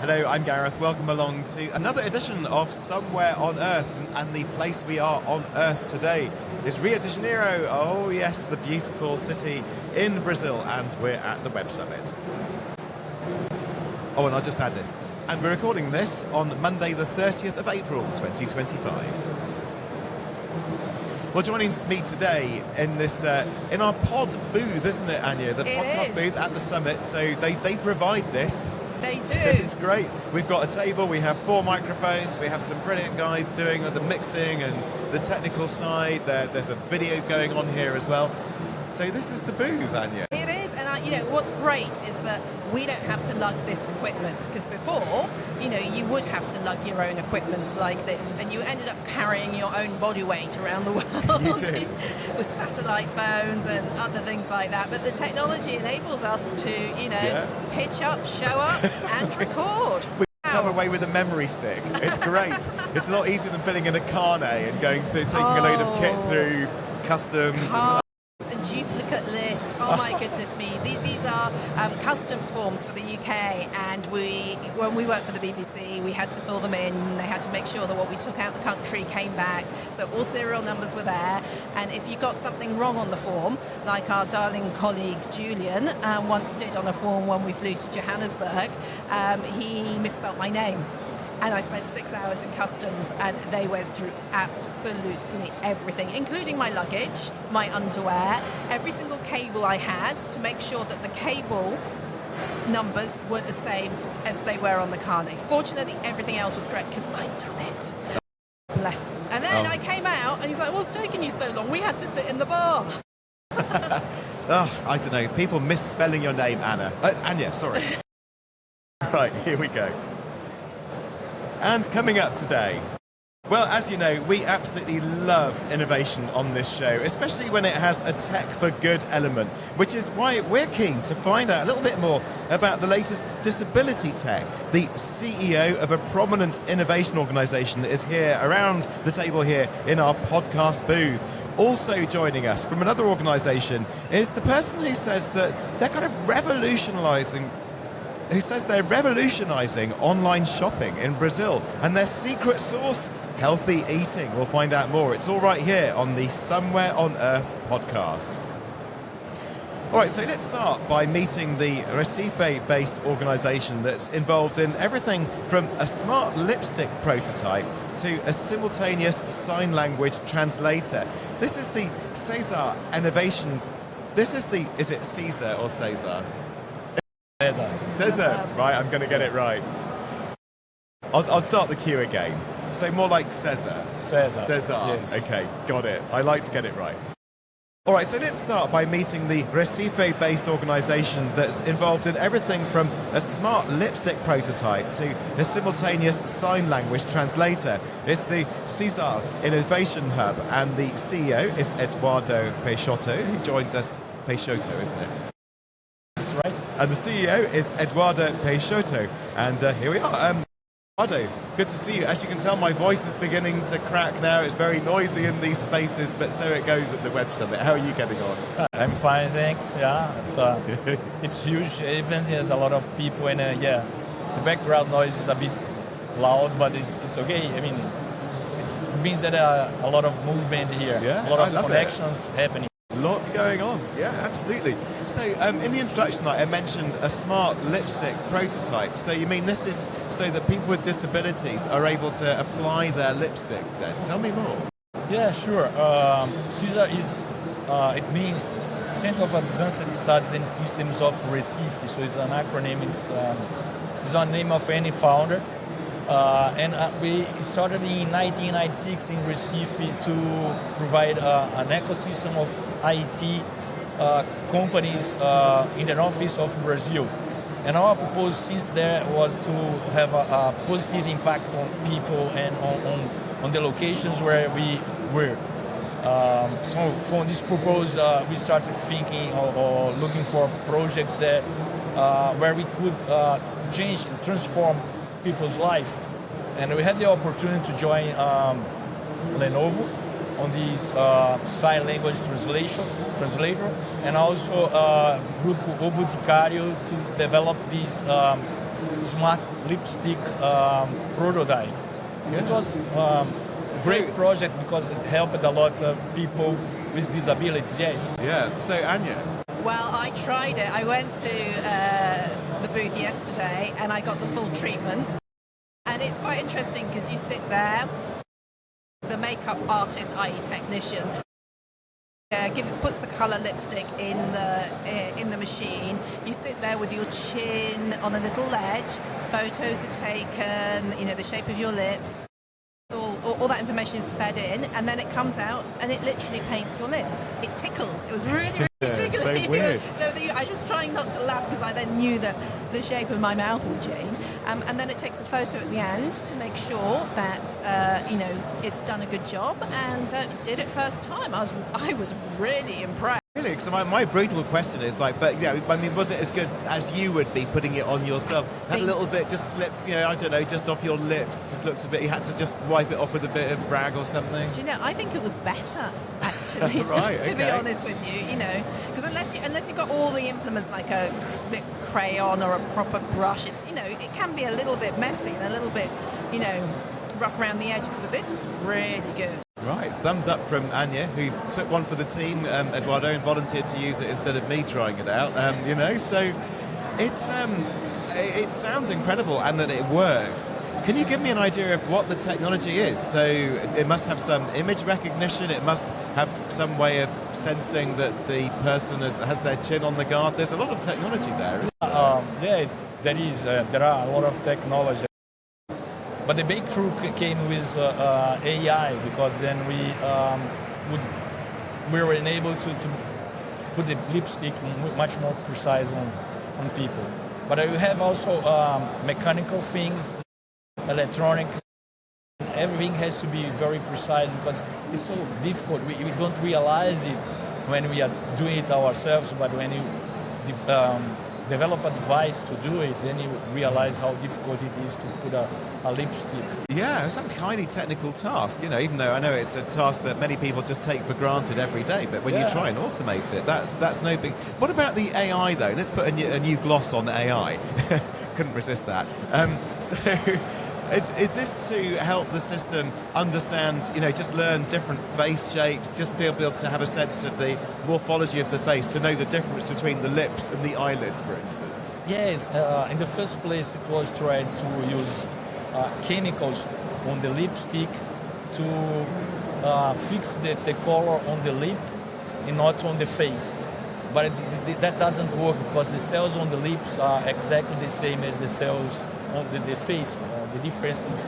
Hello, I'm Gareth. Welcome along to another edition of Somewhere on Earth, and the place we are on Earth today is Rio de Janeiro. Oh yes, the beautiful city in Brazil, and we're at the Web Summit. Oh, and I'll just add this. And we're recording this on Monday the 30th of April 2025. Well, joining me today in this in our pod booth, isn't it, Anya? The podcast booth at the summit. So they provide this. They do. It's great. We've got a table, we have 4 microphones, we have some brilliant guys doing the mixing and the technical side. There's a video going on here as well. So this is the booth, Anya. It is, and what's great is that we don't have to lug this equipment, because before, you would have to lug your own equipment like this, and you ended up carrying your own body weight around the world. You did. With satellite phones and other things like that. But the technology enables us to, pitch up, show up, and record. We come away with a memory stick. It's great. It's a lot easier than filling in a carnet and going through, taking a load of kit through customs. And duplicate lists. Oh my goodness me! These are customs forms for the UK, and when we worked for the BBC, we had to fill them in. They had to make sure that what we took out of the country came back, so all serial numbers were there. And if you got something wrong on the form, like our darling colleague Julian once did on a form when we flew to Johannesburg, he misspelt my name. And I spent 6 hours in customs, and they went through absolutely everything, including my luggage, my underwear, every single cable I had, to make sure that the cables numbers were the same as they were on the carnet. Fortunately, everything else was correct because I'd done it. Bless him. And then I came out, and he's like, "What's taking you so long? We had to sit in the bar." I don't know. People misspelling your name, Anya, sorry. Right, here we go. And coming up today, well, as you know, we absolutely love innovation on this show, especially when it has a tech for good element, which is why we're keen to find out a little bit more about the latest disability tech. The CEO of a prominent innovation organisation that is here around the table here in our podcast booth. Also joining us from another organisation is the person who says that they're kind of revolutionising online shopping in Brazil, and their secret sauce, healthy eating. We'll find out more. It's all right here on the Somewhere on Earth podcast. All right, so let's start by meeting the Recife-based organisation that's involved in everything from a smart lipstick prototype to a simultaneous sign language translator. This is the Cesar innovation. Is it Cesar or Cesar? Cesar. Right, I'm going to get it right. I'll start the cue again. So more like Cesar. Cesar. Yes. Okay, got it. I like to get it right. All right, so let's start by meeting the Recife-based organisation that's involved in everything from a smart lipstick prototype to a simultaneous sign language translator. It's the Cesar Innovation Hub, and the CEO is Eduardo Peixoto, who joins us. Peixoto, isn't it? Right. And the CEO is Eduardo Peixoto, and here we are. Eduardo, good to see you. As you can tell, my voice is beginning to crack now. It's very noisy in these spaces, but so it goes at the Web Summit. How are you getting on? I'm fine, thanks. Yeah, it's huge event. There's a lot of people, and the background noise is a bit loud, but it's okay. I mean, it means that a lot of movement here, a lot of connections happening. Lots going on, yeah, absolutely. So in the introduction, I mentioned a smart lipstick prototype. So you mean this is so that people with disabilities are able to apply their lipstick then? Tell me more. Yeah, sure. Cesar is, it means Center of Advanced Studies and Systems of Recife. So it's an acronym. It's not the name of any founder. And we started in 1996 in Recife to provide an ecosystem of IT companies in the northeast of Brazil. And our proposal since there was to have a positive impact on people and on the locations where we were. So from this proposal, we started thinking or looking for projects that where we could change and transform people's life. And we had the opportunity to join Lenovo on this sign language translator, and also Grupo Boticário to develop this smart lipstick prototype. Yeah. It was great project because it helped a lot of people with disabilities. Yes. Yeah. So Anya, Well, I tried it. I went to the booth yesterday and I got the full treatment. And it's quite interesting because you sit there, the makeup artist, i.e. technician, puts the colour lipstick in the machine. You sit there with your chin on a little ledge. Photos are taken, the shape of your lips. All that information is fed in, and then it comes out, and it literally paints your lips. It tickles. It was really, really tickling. So weird. I was trying not to laugh because I then knew that the shape of my mouth would change. And then it takes a photo at the end to make sure that it's done a good job, and did it first time. I was really impressed. really, because my brutal question is was it as good as you would be putting it on yourself? That little bit just slips, I don't know, just off your lips, just looks a bit. You had to just wipe it off with a bit of rag or something. I think it was better, actually. Right, to be okay. honest with you, because unless you've got all the implements like a crayon or a proper brush, it can be a little bit messy and a little bit, rough around the edges. But this was really good. Right, thumbs up from Anya, who took one for the team, Eduardo, and volunteered to use it instead of me trying it out. So it sounds incredible and that it works. Can you give me an idea of what the technology is? So it must have some image recognition, it must have some way of sensing that the person has their chin on the guard. There's a lot of technology there, isn't there? There are a lot of technology. But the breakthrough came with AI, because then we were enabled to put the lipstick much more precise on people. But you have also mechanical things, electronics. Everything has to be very precise because it's so difficult. We don't realize it when we are doing it ourselves, but when you develop a device to do it, then you realize how difficult it is to put a lipstick. Yeah, it's a highly technical task, even though I know it's a task that many people just take for granted every day, but when you try and automate it, that's no big... What about the AI, though? Let's put a new gloss on AI. Couldn't resist that. Is this to help the system understand, just learn different face shapes, just be able to have a sense of the morphology of the face, to know the difference between the lips and the eyelids, for instance? Yes, in the first place it was tried to use chemicals on the lipstick to fix the color on the lip and not on the face. But that doesn't work because the cells on the lips are exactly the same as the cells on the face. The difference is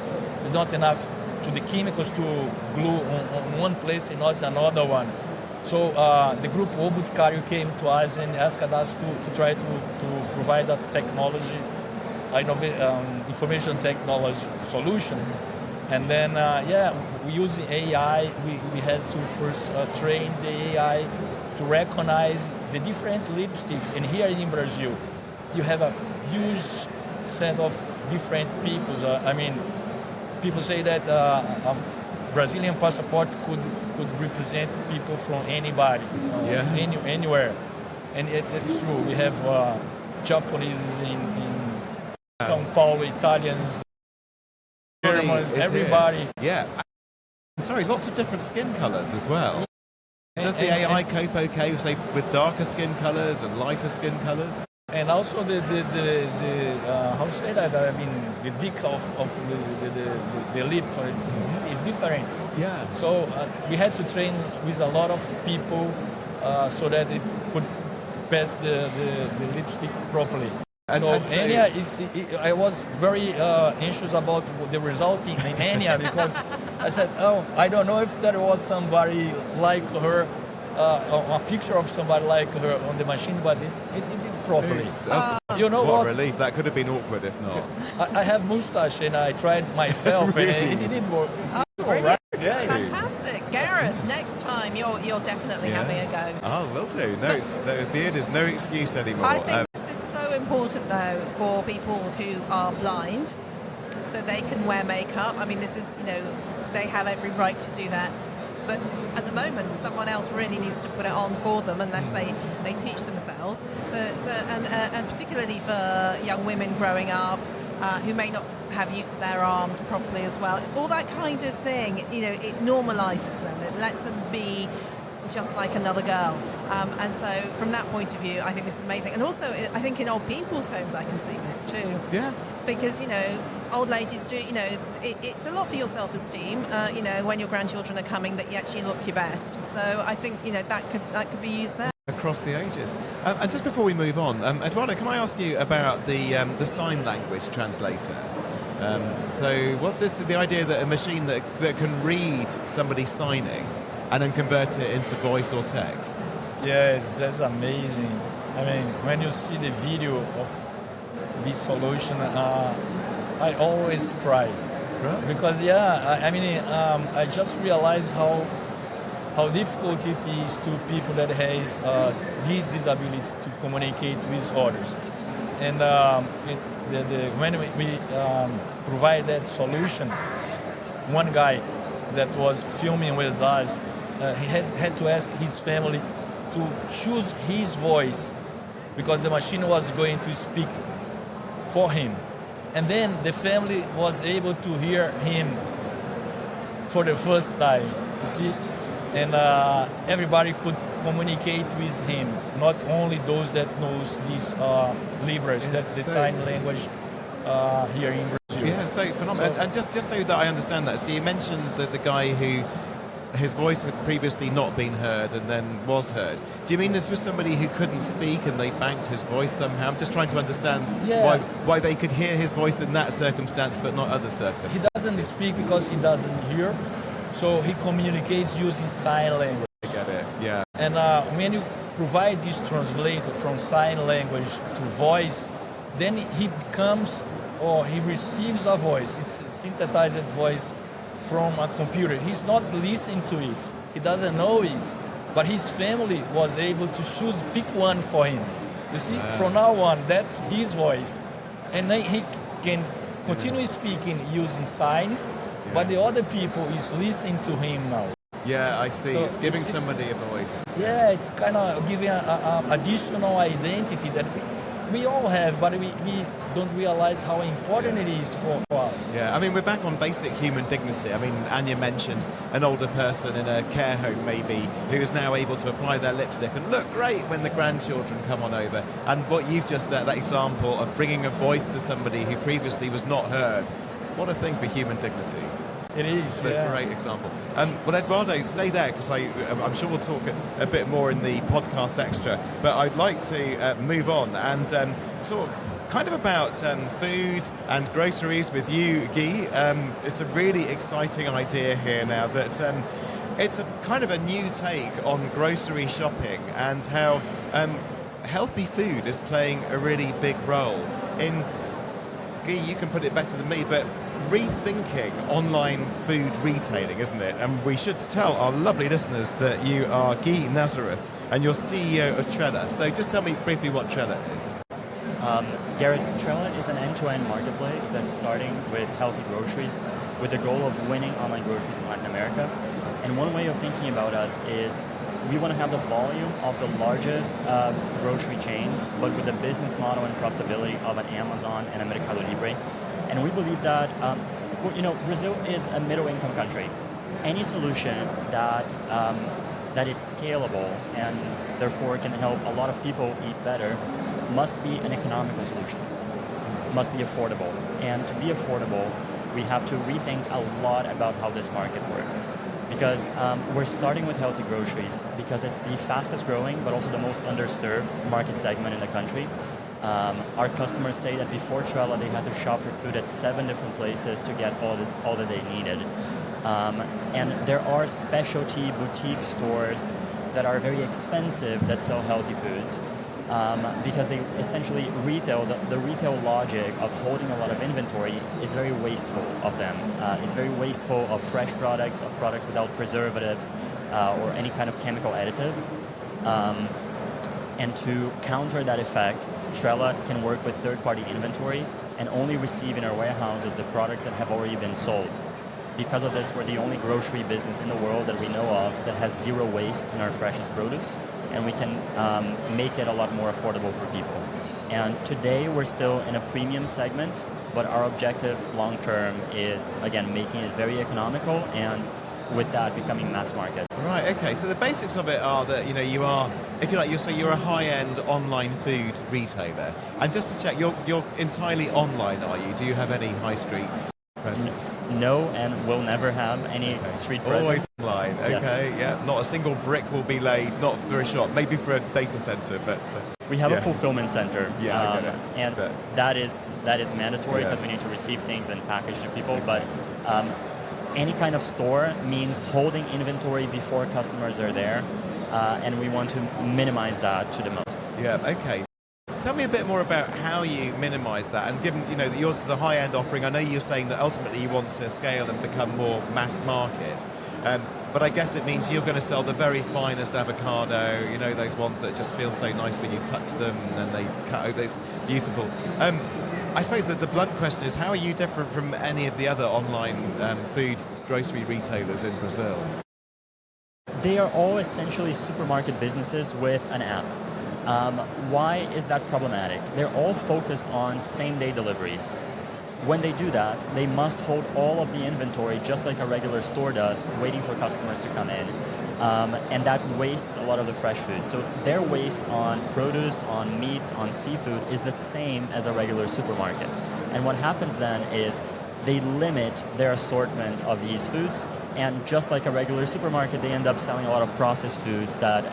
not enough to the chemicals to glue on one place and not another one. So the group Obutkariu came to us and asked us to try to provide a technology, information technology solution. And then, we use AI. We had to first train the AI to recognize the different lipsticks. And here in Brazil, you have a huge set of different peoples. People say that a Brazilian passport could represent people from anybody, anywhere, and it's true. We have Japanese in São Paulo, Italians, Germans, everybody. Here. Yeah. Sorry, lots of different skin colours as well. Does the AI cope okay, say, with darker skin colours and lighter skin colours? And also the how to say that? The dick of the lip is different. Yeah. So we had to train with a lot of people so that it could pass the lipstick properly. I was very anxious about the result in Anya because I said, I don't know if there was somebody like her, a picture of somebody like her on the machine, but it did properly. What a relief. That could have been awkward if not. I have mustache and I tried myself really? and it did work. Really? Yes. Fantastic. Gareth, next time you're definitely having a go. Oh, will do. No, beard is no excuse anymore. I think this is so important, though, for people who are blind, so they can wear makeup. This is, they have every right to do that. But at the moment, someone else really needs to put it on for them unless they teach themselves. And particularly for young women growing up who may not have use of their arms properly as well, all that kind of thing, it normalizes them. It lets them be just like another girl. And so from that point of view, I think this is amazing. And also, I think in old people's homes, I can see this too. Yeah. Because, old ladies do, it's a lot for your self-esteem, when your grandchildren are coming, that you actually look your best. So I think, that could be used there. Across the ages. And just before we move on, Eduardo, can I ask you about the sign language translator? So what's this, the idea that a machine that can read somebody signing and then convert it into voice or text? Yes, that's amazing. I mean, when you see the video of this solution, I always cry. Right. Because I just realized how difficult it is to people that has this disability to communicate with others. And when we provide that solution, one guy that was filming with us, he had to ask his family to choose his voice because the machine was going to speak for him. And then the family was able to hear him for the first time, you see? And everybody could communicate with him, not only those that knows these Libras, that's the sign language here in Brazil. Yeah, so phenomenal. And just so that I understand that, so you mentioned that the guy who his voice had previously not been heard and then was heard. Do you mean this was somebody who couldn't speak and they banked his voice somehow? I'm just trying to understand why they could hear his voice in that circumstance but not other circumstances. He doesn't speak because he doesn't hear, so he communicates using sign language. I get it, yeah. And when you provide this translator from sign language to voice, then he becomes, or he receives a voice. It's a synthesized voice from a computer. He's not listening to it. He doesn't know it. But his family was able to pick one for him. You see, from now on, that's his voice. And then he can continue speaking using signs, but the other people is listening to him now. Yeah, I see. So it's giving somebody a voice. Yeah, it's kind of giving a additional identity that we all have, but we don't realize how important it is for us. Yeah, I mean, we're back on basic human dignity. I mean, Anya mentioned an older person in a care home maybe who is now able to apply their lipstick and look great when the grandchildren come on over. And what you've just, that example of bringing a voice to somebody who previously was not heard, what a thing for human dignity. It is, It's a great example. Well, Eduardo, stay there because I'm sure we'll talk a bit more in the podcast extra. But I'd like to move on and talk kind of about food and groceries with you, Guy. It's a really exciting idea here now that it's a kind of a new take on grocery shopping and how healthy food is playing a really big role in, Guy, you can put it better than me, but rethinking online food retailing, isn't it? And we should tell our lovely listeners that you are Guy Nazareth and you're CEO of Trela. So just tell me briefly what Trela is. Garrett, Trela is an end-to-end marketplace that's starting with healthy groceries with the goal of winning online groceries in Latin America. And one way of thinking about us is we want to have the volume of the largest grocery chains, but with the business model and profitability of an Amazon and a Mercado Libre. And we believe that, Brazil is a middle-income country. Any solution that is scalable and therefore can help a lot of people eat better must be an economical solution, must be affordable. And to be affordable, we have to rethink a lot about how this market works. Because we're starting with healthy groceries because it's the fastest growing, but also the most underserved market segment in the country. Our customers say that before Trela, they had to shop for food at 7 different places to get all that they needed. And there are specialty boutique stores that are very expensive that sell healthy foods because they essentially the retail logic of holding a lot of inventory is very wasteful of them. It's very wasteful of fresh products, of products without preservatives or any kind of chemical additive. And to counter that effect, Trela can work with third-party inventory and only receive in our warehouses the products that have already been sold. because of this, we're the only grocery business in the world that we know of that has zero waste in our freshest produce, and we can make it a lot more affordable for people. And today we're still in a premium segment, but our objective long term is, again, making it very economical and with that becoming mass market. Right, okay, so the basics of it are that, you are, if you like, you're a high-end online food retailer. And just to check, you're entirely online, are you? Do you have any high streets presence? No, and we'll never have any street presence. Always online, okay, Yes. yeah. Not a single brick will be laid, not for a shop, maybe for a data center, but... We have yeah. a fulfillment center, Yeah, I get it. and But- that is mandatory Yeah. because we need to receive things and package to people, but any kind of store means holding inventory before customers are there, and we want to minimize that to the most. Yeah, okay. Tell me a bit more about how you minimize that, and given that yours is a high-end offering, I know you're saying that ultimately you want to scale and become more mass market, but I guess it means you're going to sell the very finest avocado, those ones that just feel so nice when you touch them and then they cut open. It's beautiful. I suppose that the blunt question is, how are you different from any of the other online food grocery retailers in Brazil? They are all essentially supermarket businesses with an app. Why is that problematic? They're all focused on same-day deliveries. When they do that, they must hold all of the inventory just like a regular store does, waiting for customers to come in. And that wastes a lot of the fresh food. So their waste on produce, on meats, on seafood is the same as a regular supermarket. And what happens then is they limit their assortment of these foods, and just like a regular supermarket, they end up selling a lot of processed foods that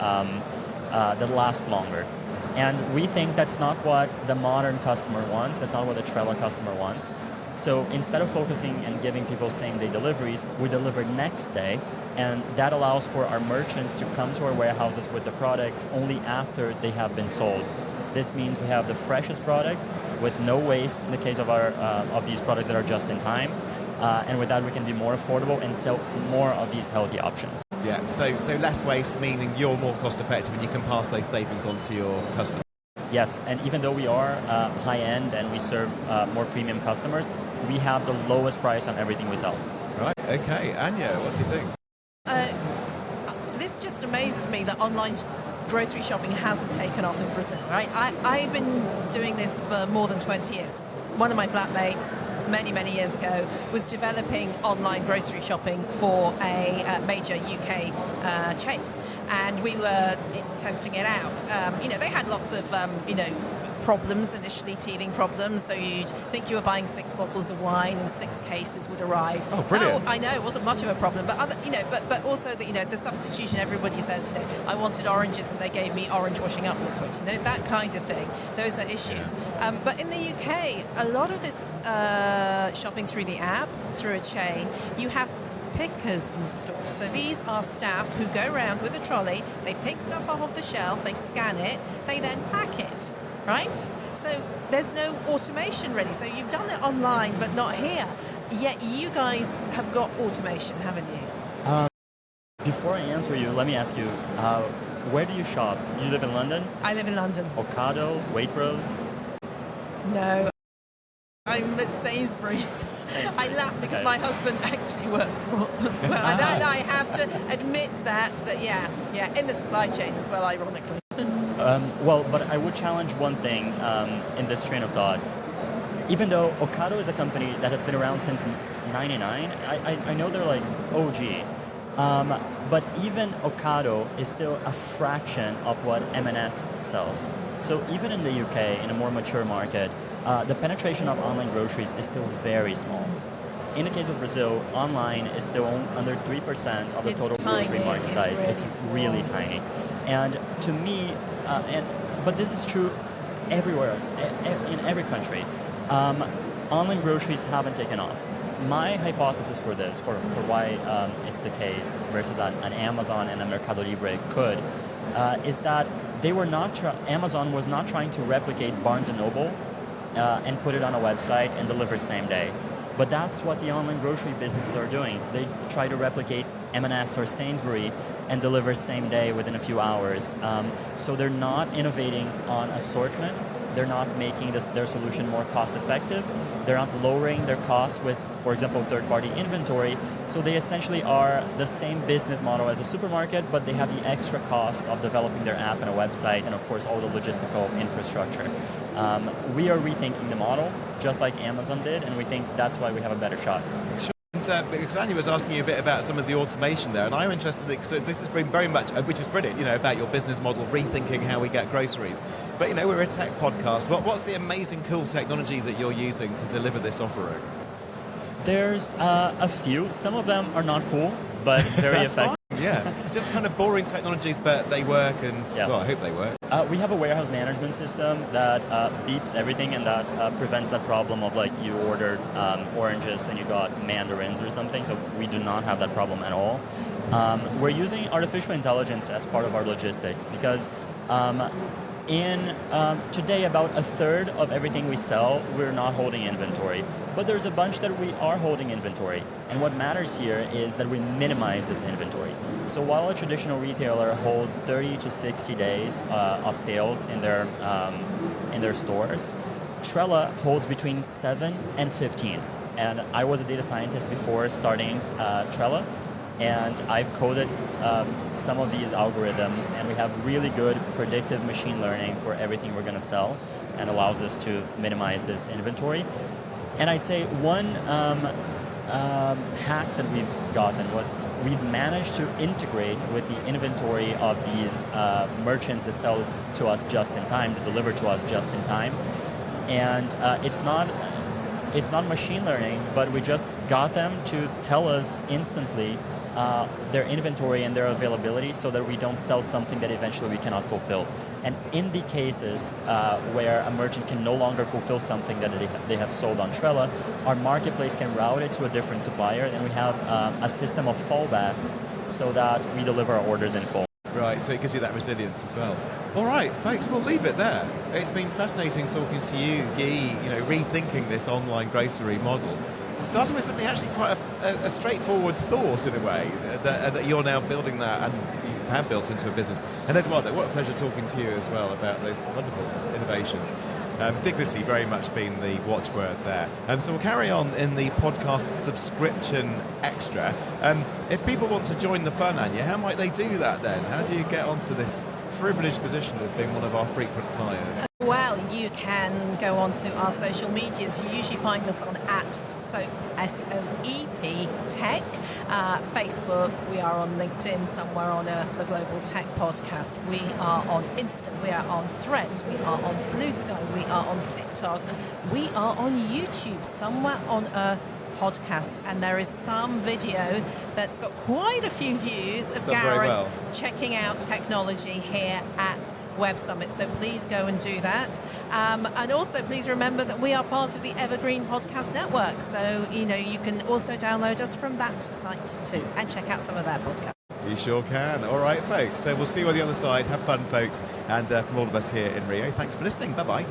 last longer. And we think that's not what the modern customer wants, that's not what the Trela customer wants. So instead of focusing and giving people same-day deliveries, we deliver next day, and that allows for our merchants to come to our warehouses with the products only after they have been sold. This means we have the freshest products with no waste in the case of our of these products that are just in time, and with that we can be more affordable and sell more of these healthy options. Yeah, so less waste, meaning you're more cost effective and you can pass those savings on to your customers. Yes, and even though we are high-end and we serve more premium customers, we have the lowest price on everything we sell. Right, okay. Anya, what do you think? This just amazes me that online grocery shopping hasn't taken off in Brazil, right? I've been doing this for more than 20 years. One of my flatmates, many years ago, was developing online grocery shopping for a major UK chain. And we were testing it out. They had lots of, problems initially, teething problems. So you'd think you were buying 6 bottles of wine and 6 cases would arrive. Oh, brilliant! I know it wasn't much of a problem, but but also the substitution. Everybody says, I wanted oranges and they gave me orange washing up liquid. That kind of thing. Those are issues. But in the UK, a lot of this shopping through the app, through a chain, you have pickers in store. So these are staff who go around with a trolley, they pick stuff off of the shelf, they scan it, they then pack it, right? So there's no automation really. So you've done it online, but not here. Yet you guys have got automation, haven't you? Before I answer you, let me ask you, where do you shop? You live in London? I live in London. Ocado, Waitrose? No. I'm at Sainsbury's. I laugh because my husband actually works for them. I have to admit that in the supply chain as well, ironically. But I would challenge one thing in this train of thought. Even though Ocado is a company that has been around since '99, I know they're like OG. But even Ocado is still a fraction of what M&S sells. So even in the UK, in a more mature market, the penetration of online groceries is still very small. In the case of Brazil, online is still under 3% of the total grocery market size. It's really tiny. And to me, but this is true everywhere, in every country. Online groceries haven't taken off. My hypothesis for this, for why it's the case versus an Amazon and a Mercado Libre could, is that they were not Amazon was not trying to replicate Barnes & Noble and put it on a website and deliver same day. But that's what the online grocery businesses are doing. They try to replicate M&S or Sainsbury and deliver same day within a few hours. So they're not innovating on assortment. they're not making their solution more cost effective. They're not lowering their costs with, for example, third-party inventory. So they essentially are the same business model as a supermarket, but they have the extra cost of developing their app and a website, and of course all the logistical infrastructure. We are rethinking the model, just like Amazon did, and we think that's why we have a better shot. Because Anya was asking you a bit about some of the automation there, and I'm interested in, so this has been very much, which is brilliant, about your business model, rethinking how we get groceries. But we're a tech podcast. What's the amazing cool technology that you're using to deliver this offering? There's a few. Some of them are not cool, but very effective. Yeah, just kind of boring technologies, but they work, and well, I hope they work. We have a warehouse management system that beeps everything, and that prevents that problem of like you ordered oranges and you got mandarins or something. So we do not have that problem at all. We're using artificial intelligence as part of our logistics because today about a third of everything we sell, we're not holding inventory. But there's a bunch that we are holding inventory. And what matters here is that we minimize this inventory. So while a traditional retailer holds 30 to 60 days of sales in their stores, Trela holds between 7 and 15. And I was a data scientist before starting Trela, and I've coded some of these algorithms, and we have really good predictive machine learning for everything we're going to sell, and allows us to minimize this inventory. And I'd say one hack that we've gotten was we've managed to integrate with the inventory of these merchants that sell to us just in time, that deliver to us just in time. And it's not machine learning, but we just got them to tell us instantly their inventory and their availability so that we don't sell something that eventually we cannot fulfill. And in the cases where a merchant can no longer fulfill something that they have sold on Trela, our marketplace can route it to a different supplier, and we have a system of fallbacks so that we deliver our orders in full. Right, so it gives you that resilience as well. All right, folks, we'll leave it there. It's been fascinating talking to you, Guy, rethinking this online grocery model. Starting with something actually quite a straightforward thought in a way, that you're now building that and you have built into a business. And Eduardo, what a pleasure talking to you as well about those wonderful innovations. Dignity very much being the watchword there. So we'll carry on in the podcast subscription extra. If people want to join the fun, Anya, how might they do that then? How do you get onto this privileged position of being one of our frequent flyers? Well, you can go onto our social medias. You usually find us on @SOEP, S-O-E-P, Tech. Facebook, we are on LinkedIn, Somewhere on Earth, the Global Tech Podcast. We are on Insta, we are on Threads, we are on Blue Sky, we are on TikTok. We are on YouTube, Somewhere on Earth podcast, and there is some video that's got quite a few views of Gareth checking out technology here at Web Summit, so please go and do that. And also please remember that we are part of the Evergreen Podcast Network, so you can also download us from that site too and check out some of their podcasts. You sure can. All right, folks, so we'll see you on the other side. Have fun, folks, and from all of us here in Rio, thanks for listening. Bye-bye.